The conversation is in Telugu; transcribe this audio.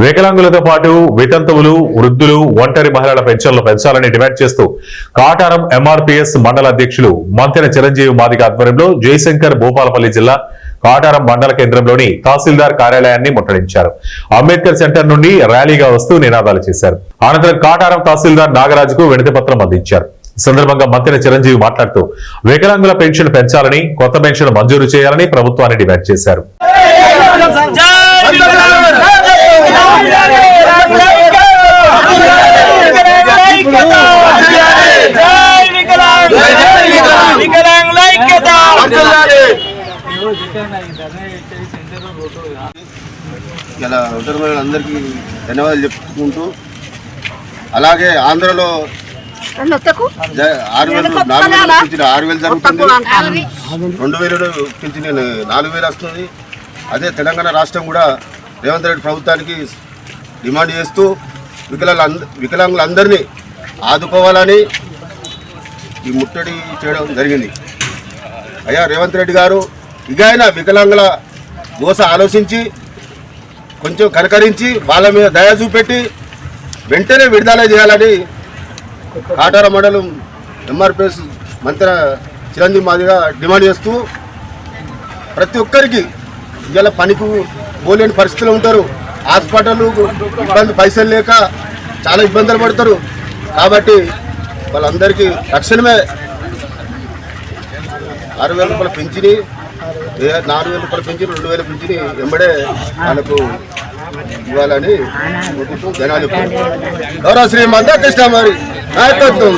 వికలాంగులతో పాటు వితంతువులు, వృద్ధులు, ఒంటరి మహిళల పెన్షన్లు పెంచాలని డిమాండ్ చేస్తూ కాటారం ఎంఆర్పీఎస్ మండల అధ్యక్షులు మంతెన చిరంజీవి మాదిగ ఆధ్వర్యంలో జయశంకర్ భూపాలపల్లి జిల్లా కాటారం మండల కేంద్రంలోని తహసీల్దార్ కార్యాలయాన్ని ముట్టడించారు. అంబేద్కర్ సెంటర్ నుండి ర్యాలీగా వస్తూ నినాదాలు చేశారు. అనంతరం కాటారం తహసీల్దార్ నాగరాజుకు వినతి పత్రం అందించారు. ఈ సందర్భంగా మంతెన చిరంజీవి మాట్లాడుతూ వికలాంగుల పెన్షన్ పెంచాలని, కొత్త పెన్షన్ మంజూరు చేయాలని ప్రభుత్వాన్ని డిమాండ్ చేశారు. ఇలా ఒంటరి మహిళలందరికీ ధన్యవాదాలు చెప్పుకుంటూ, అలాగే ఆంధ్రలో 6,000 జరుగుతుంది, 2,000 పింఛన్ 4,000 వస్తుంది. అదే తెలంగాణ రాష్ట్రం కూడా రేవంత్ రెడ్డి ప్రభుత్వానికి డిమాండ్ చేస్తూ వికలాంగులందరినీ ఆదుకోవాలని ఈ ముట్టడి చేయడం జరిగింది. అయ్యా రేవంత్ రెడ్డి గారు, ఇకైనా వికలాంగుల దోశ ఆలోచించి కొంచెం కనకరించి వాళ్ళ మీద దయ చూపెట్టి వెంటనే విడుదల చేయాలని కాటారం మండలం ఎంఆర్పీఎస్ మంత్రి చిరంజీవి మాదిగా డిమాండ్ చేస్తూ, ప్రతి ఒక్కరికి ఇవాళ పనికి పోలేని పరిస్థితులు ఉంటారు. హాస్పిటల్ ఇబ్బంది, పైసలు లేక చాలా ఇబ్బందులు పడతారు. కాబట్టి వాళ్ళందరికీ తక్షణమే 6,000 రూపాయల పెంచిని, 4,000 రూపాయల పెంచి, 2,000 పెంచిని వెంబడే వాళ్ళకు ఇవ్వాలని జనాలు. గౌరవ శ్రీ మందా కృష్ణ మరి నాయకత్వం.